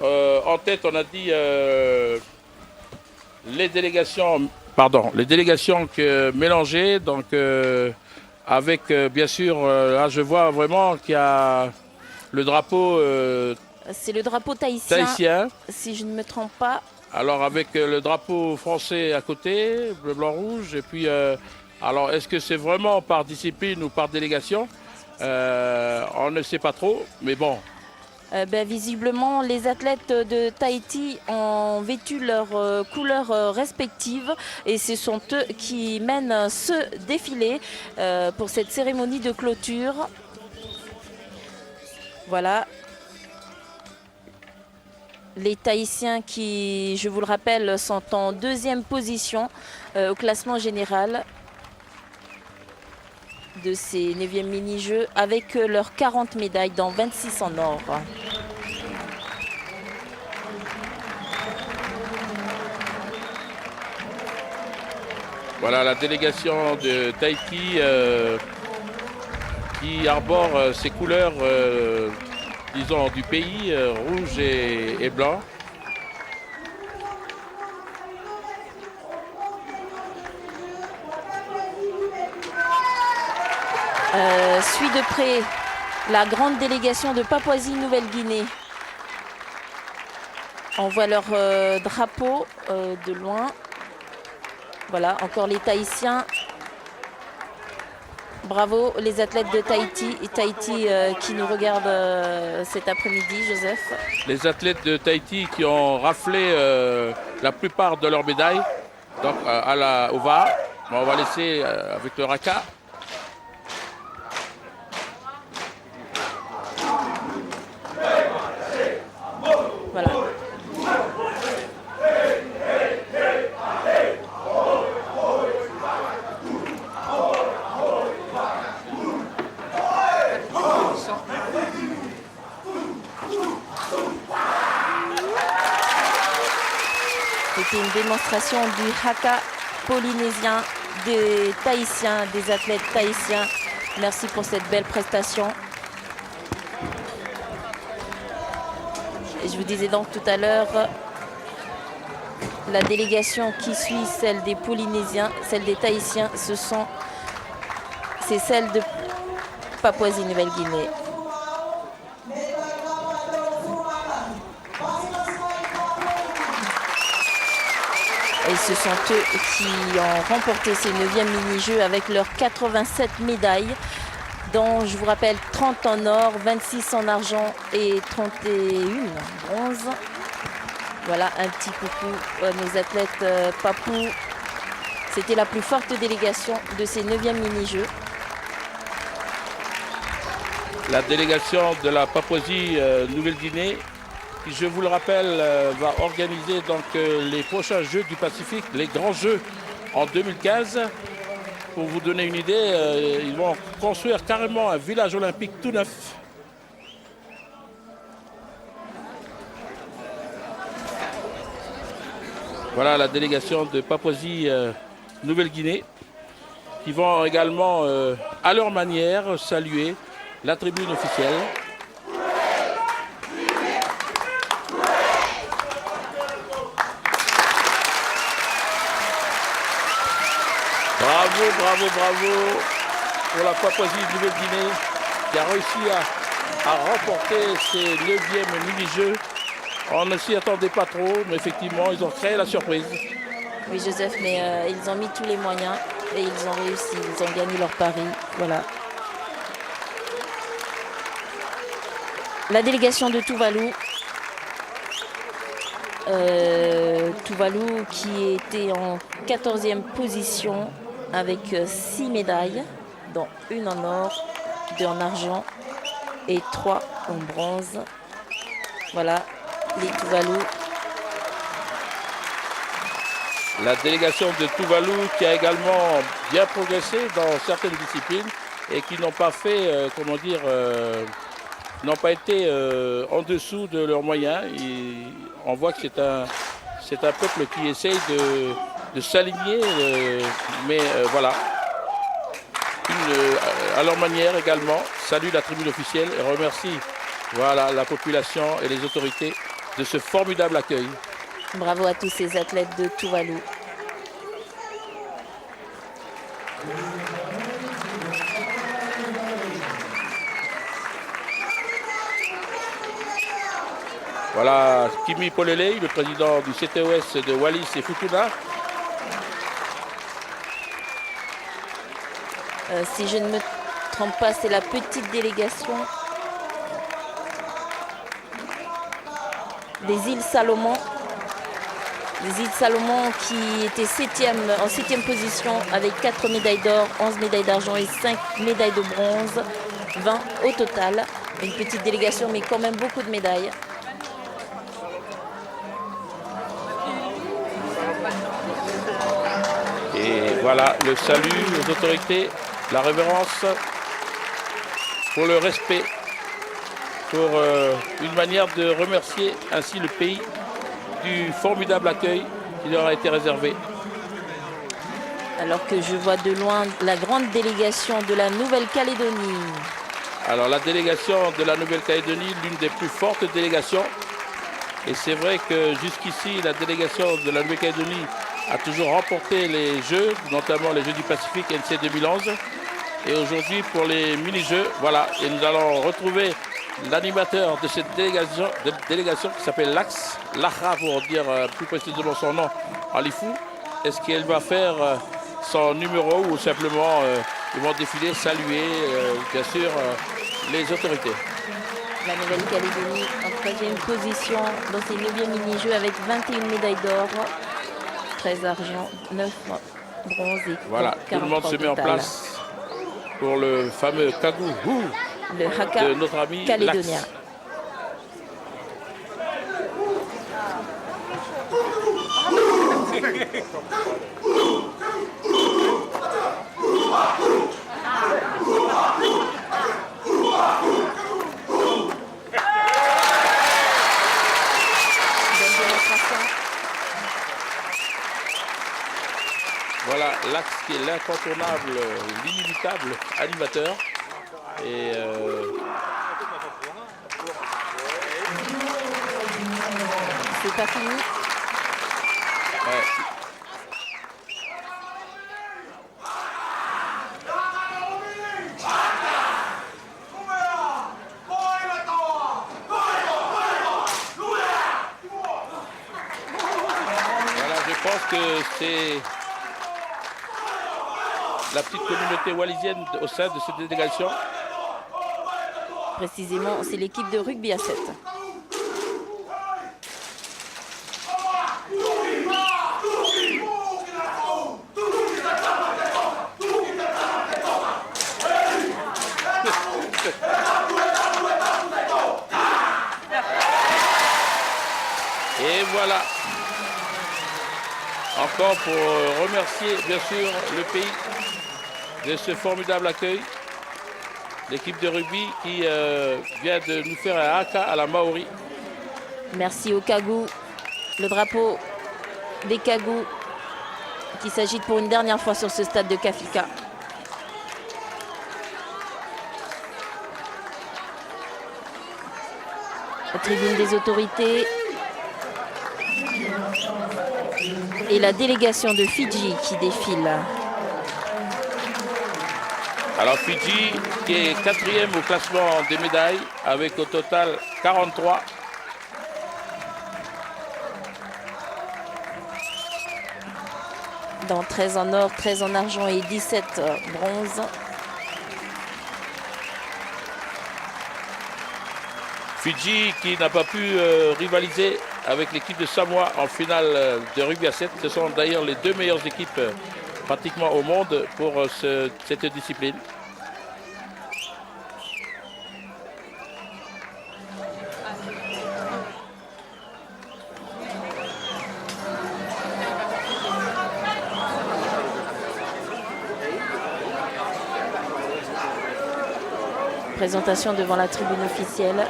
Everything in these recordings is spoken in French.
En tête, on a dit les délégations, pardon, les délégations mélangées, donc avec bien sûr, là je vois vraiment qu'il y a le drapeau C'est le drapeau tahitien, tahitien. si je ne me trompe pas. Alors avec le drapeau français à côté, bleu, blanc, rouge, et puis alors est-ce que c'est vraiment par discipline ou par délégation? On ne sait pas trop, mais bon. Visiblement, les athlètes de Tahiti ont vêtu leurs couleurs respectives et ce sont eux qui mènent ce défilé pour cette cérémonie de clôture. Voilà. Les Tahitiens qui, je vous le rappelle, sont en deuxième position au classement général de ces 9e mini-jeux avec leurs 40 médailles, dont 26 en or. Voilà la délégation de Tahiti qui arbore ces couleurs, disons, du pays, rouge et blanc. Suit de près la grande délégation de Papouasie-Nouvelle-Guinée. On voit leur drapeau de loin. Voilà, encore les Tahitiens. Bravo les athlètes de Tahiti. Et Tahiti qui nous regardent cet après-midi, Joseph. Les athlètes de Tahiti qui ont raflé la plupart de leurs médailles donc, au VAR. Bon, on va laisser avec le RACA. Voilà. C'était une démonstration du haka polynésien des Tahitiens, des athlètes tahitiens. Merci pour cette belle prestation. Et je vous disais donc tout à l'heure, la délégation qui suit celle des Polynésiens, celle des Tahitiens, c'est celle de Papouasie-Nouvelle-Guinée. Et ce sont eux qui ont remporté ces 9e mini-jeux avec leurs 87 médailles, dont je vous rappelle 30 en or, 26 en argent et 31 en bronze. Voilà, un petit coucou à nos athlètes papous. C'était la plus forte délégation de ces 9e mini-jeux. La délégation de la Papouasie-Nouvelle-Guinée, qui, je vous le rappelle, va organiser donc les prochains Jeux du Pacifique, les grands Jeux en 2015. Pour vous donner une idée, ils vont construire carrément un village olympique tout neuf. Voilà la délégation de Papouasie-Nouvelle-Guinée qui vont également, à leur manière, saluer la tribune officielle. Bravo, bravo, bravo pour la Papouasie-Nouvelle-Guinée qui a réussi à remporter ces 9e mini-jeux. On ne s'y attendait pas trop, mais effectivement, ils ont créé la surprise. Oui, Joseph, mais ils ont mis tous les moyens et ils ont réussi. Ils ont gagné leur pari. Voilà. La délégation de Tuvalu. Tuvalu qui était en 14e position avec 6 médailles, dont 1 en or, 2 en argent et 3 en bronze. Voilà, les Tuvalu. La délégation de Tuvalu qui a également bien progressé dans certaines disciplines et qui n'ont pas fait, comment dire, n'ont pas été en dessous de leurs moyens. On voit que c'est un peuple qui essaye de s'aligner, mais voilà. À leur manière également, salue la tribune officielle et remercie voilà, la population et les autorités de ce formidable accueil. Bravo à tous ces athlètes de Tuvalu. Voilà Kimi Polele, le président du CTOS de Wallis et Futuna. Si je ne me trompe pas, c'est la petite délégation des îles Salomon. Les îles Salomon qui étaient en 7e position avec 4 médailles d'or, 11 médailles d'argent et 5 médailles de bronze, 20 au total. Une petite délégation mais quand même beaucoup de médailles. Et voilà le salut aux autorités, la révérence pour le respect, pour une manière de remercier ainsi le pays du formidable accueil qui leur a été réservé. Alors que je vois de loin la grande délégation de la Nouvelle-Calédonie. Alors la délégation de la Nouvelle-Calédonie, l'une des plus fortes délégations. Et c'est vrai que jusqu'ici, la délégation de la Nouvelle-Calédonie a toujours remporté les Jeux, notamment les Jeux du Pacifique NC 2011. Et aujourd'hui, pour les mini-jeux, voilà, et nous allons retrouver l'animateur de cette délégation qui s'appelle Lax, Lacha pour dire plus précisément son nom, Alifou. Est-ce qu'elle va faire son numéro ou simplement ils vont défiler, saluer, bien sûr, les autorités. La Nouvelle-Calédonie en 3e position dans ses 9e mini-jeux avec 21 médailles d'or, 13 argent, 9 bronze et voilà, tout le monde se met en place pour le fameux Kagou le haka de notre ami calédonien. Lax. Voilà, Lax qui est l'incontournable, l'inimitable animateur. Et c'est pas fini. Ouais. Voilà, je pense que c'est la petite communauté wallisienne au sein de cette délégation. Précisément, c'est l'équipe de rugby à 7. Et voilà. Encore pour remercier bien sûr le pays de ce formidable accueil. L'équipe de rugby qui vient de nous faire un haka à la Maori. Merci au Kagou, le drapeau des Kagou qui s'agite pour une dernière fois sur ce stade de Kafika. La tribune des autorités et la délégation de Fidji qui défile. Alors Fidji qui est 4e au classement des médailles avec au total 43. Dans 13 en or, 13 en argent et 17 bronze. Fidji qui n'a pas pu rivaliser avec l'équipe de Samoa en finale de rugby à 7. Ce sont d'ailleurs les deux meilleures équipes pratiquement au monde pour cette discipline. Présentation devant la tribune officielle.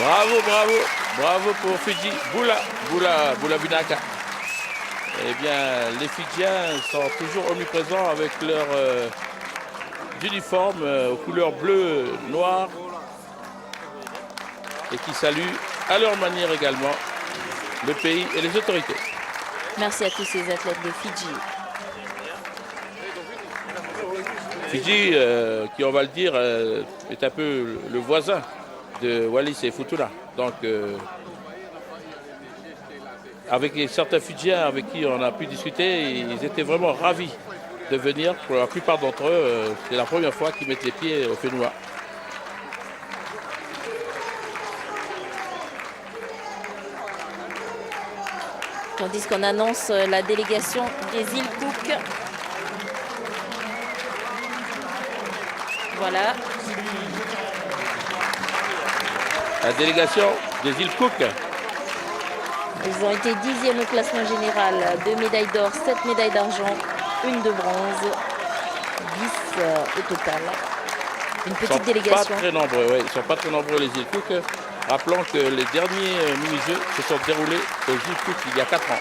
Bravo, bravo, bravo pour Fidji. Boula Bunaka. Eh bien, les Fidjiens sont toujours omniprésents avec leur uniforme aux couleurs bleu, noir et qui saluent à leur manière également le pays et les autorités. Merci à tous ces athlètes de Fidji. Fidji, qui on va le dire, est un peu le voisin de Wallis et Futuna. Donc, avec certains Fidjiens avec qui on a pu discuter, ils étaient vraiment ravis de venir. Pour la plupart d'entre eux, c'est la première fois qu'ils mettent les pieds au Fénois. Tandis qu'on annonce la délégation des îles Cook. Voilà. La délégation des îles Cook. Ils ont été 10e au classement général. 2 médailles d'or, 7 médailles d'argent, 1 de bronze, 10 au total. Une petite délégation. Pas très nombreux, ouais. Ils ne sont pas très nombreux les îles Cook. Rappelons que les derniers mini-jeux se sont déroulés aux îles Cook il y a 4 ans.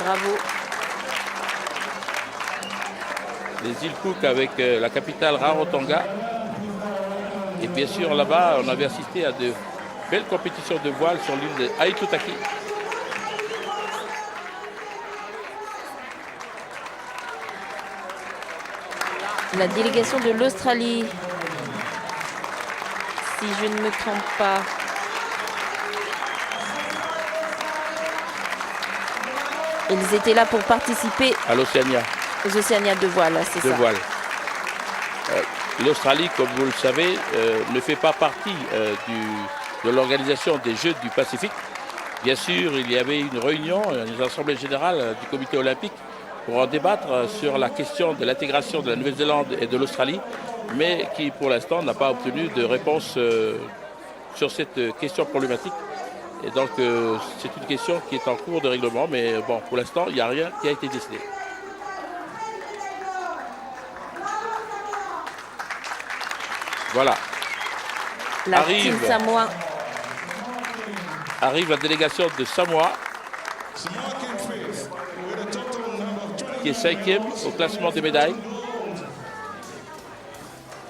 Bravo. Les îles Cook avec la capitale Rarotonga. Et bien sûr, là-bas, on avait assisté à de belles compétitions de voile sur l'île de Aitutaki. La délégation de l'Australie, si je ne me trompe pas. Ils étaient là pour participer À l'Océania. aux Océaniades de voile, c'est De ça. voile. L'Australie, comme vous le savez, ne fait pas partie de l'organisation des Jeux du Pacifique. Bien sûr, il y avait une réunion, une assemblée générale du comité olympique pour en débattre sur la question de l'intégration de la Nouvelle-Zélande et de l'Australie, mais qui pour l'instant n'a pas obtenu de réponse sur cette question problématique. Et donc c'est une question qui est en cours de règlement, mais bon, pour l'instant, il n'y a rien qui a été décidé. Voilà. La team Samoa. Arrive la délégation de Samoa, qui est 5e au classement des médailles,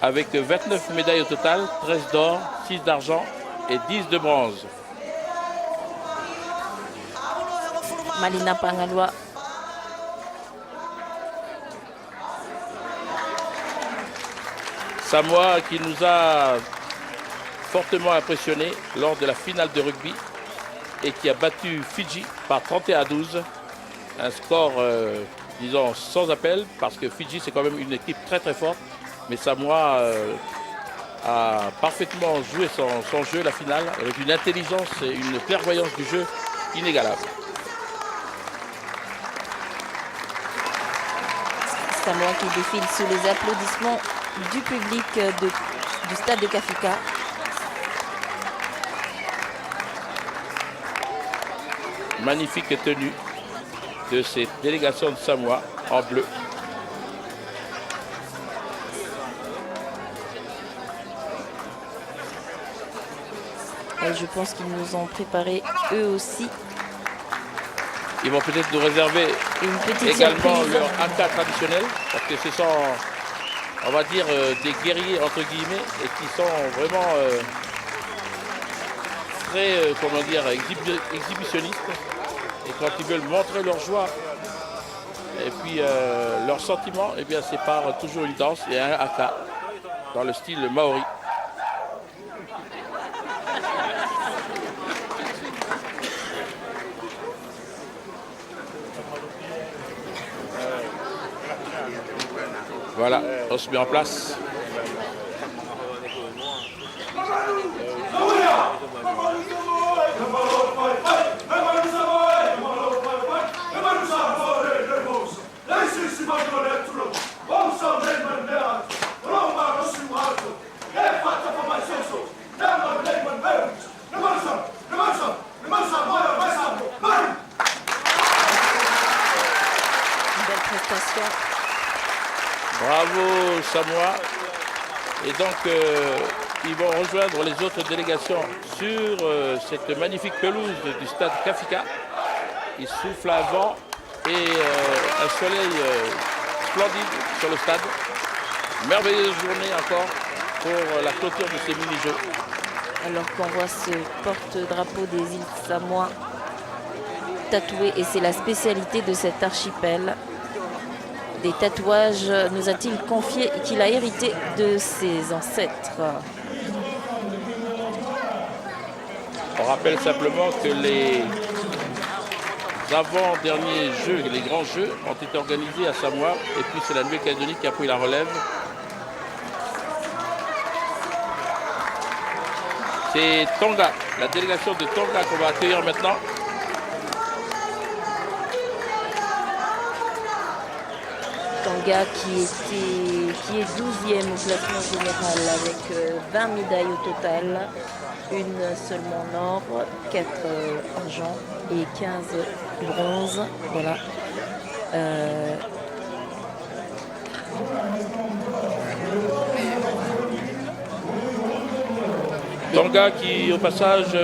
avec 29 médailles au total, 13 d'or, 6 d'argent et 10 de bronze. Malina Pangalwa. Samoa qui nous a fortement impressionnés lors de la finale de rugby et qui a battu Fidji par 31-12. Un score, disons, sans appel, parce que Fidji, c'est quand même une équipe très très forte. Mais Samoa a parfaitement joué son jeu, la finale, avec une intelligence et une clairvoyance du jeu inégalable. Samoa qui défile sous les applaudissements du public du stade de Kafika. Magnifique tenue de cette délégation de Samoa en bleu. Et je pense qu'ils nous ont préparé eux aussi Ils vont peut-être nous réserver une petite également surprise. leur haka traditionnel, parce que ce sont, on va dire, des guerriers entre guillemets, et qui sont vraiment très, comment dire, exhibitionnistes. Et quand ils veulent montrer leur joie et puis leurs sentiments, eh bien c'est par toujours une danse et un haka dans le style maori. Voilà, on se met en place. Une belle prestation. Bravo Samoa. Et donc ils vont rejoindre les autres délégations sur cette magnifique pelouse du stade Kafika. Il souffle un vent et un soleil splendide sur le stade. Merveilleuse journée encore pour la clôture de ces mini-jeux. Alors qu'on voit ce porte-drapeau des îles Samoa tatoué, et c'est la spécialité de cet archipel. Des tatouages, nous a-t-il confié, qu'il a hérité de ses ancêtres. On rappelle simplement que les avant-derniers jeux, les grands jeux, ont été organisés à Samoa, et puis c'est la Nouvelle-Calédonie qui a pris la relève. C'est Tonga, la délégation de Tonga qu'on va accueillir maintenant. Tonga qui est 12e au classement général avec 20 médailles au total, une seulement en or, 4 argent et 15 bronze. Voilà. Tonga qui, au passage,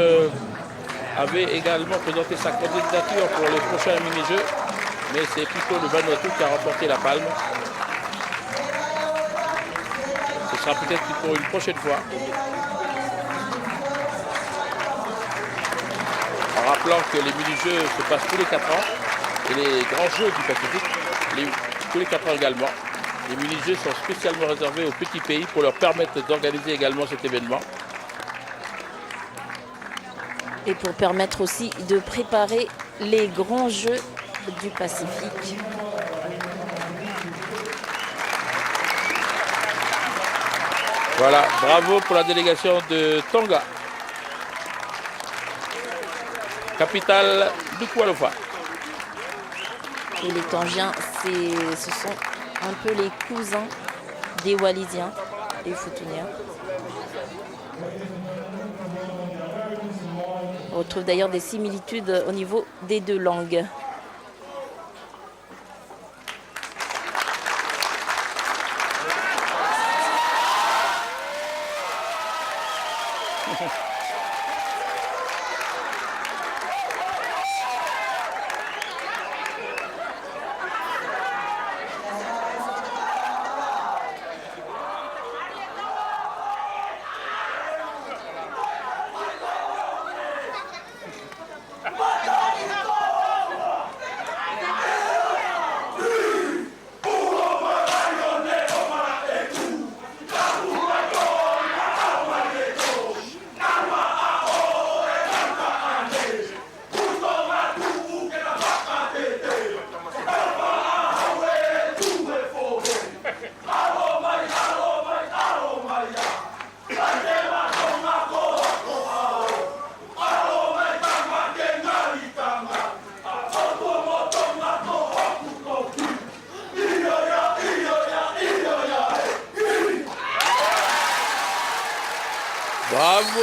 avait également présenté sa candidature pour les prochains mini-jeux, mais c'est plutôt le Vanuatu qui a remporté la palme. Ce sera peut-être pour une prochaine fois. En rappelant que les mini-jeux se passent tous les 4 ans et les grands jeux du Pacifique, tous les 4 ans également. Les mini-jeux sont spécialement réservés aux petits pays pour leur permettre d'organiser également cet événement. Et pour permettre aussi de préparer les grands jeux du Pacifique. Voilà, bravo pour la délégation de Tonga. Capitale Nuku'alofa. Et les Tongiens, ce sont un peu les cousins des Wallisiens, des Futuniens. On retrouve d'ailleurs des similitudes au niveau des deux langues.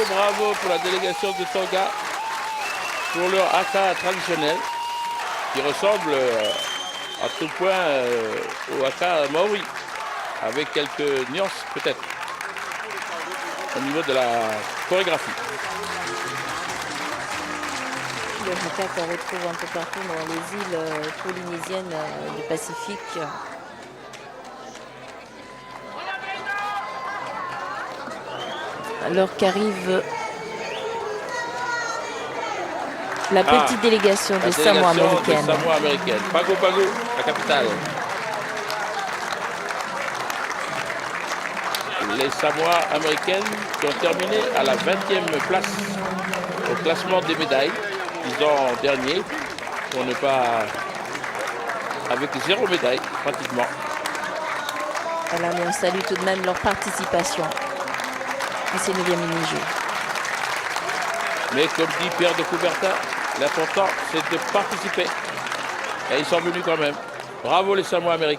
Bravo pour la délégation de Tonga pour leur haka traditionnel qui ressemble à tout point au haka maori avec quelques nuances peut-être au niveau de la chorégraphie. Le haka qu'on retrouve un peu partout dans les îles polynésiennes du Pacifique. Alors qu'arrive la petite délégation de Samoa américaine. Samoa américaine. Pago Pago, la capitale. Les Samoa américaines qui ont terminé à la 20e place au classement des médailles. Ils ont dernier pour ne pas... avec 0 médaille pratiquement. Voilà, mais on salue tout de même leur participation à ces 9e mini-jeux. Mais comme dit Pierre de Coubertin, l'important c'est de participer. Et ils sont venus quand même. Bravo les Samoa américains.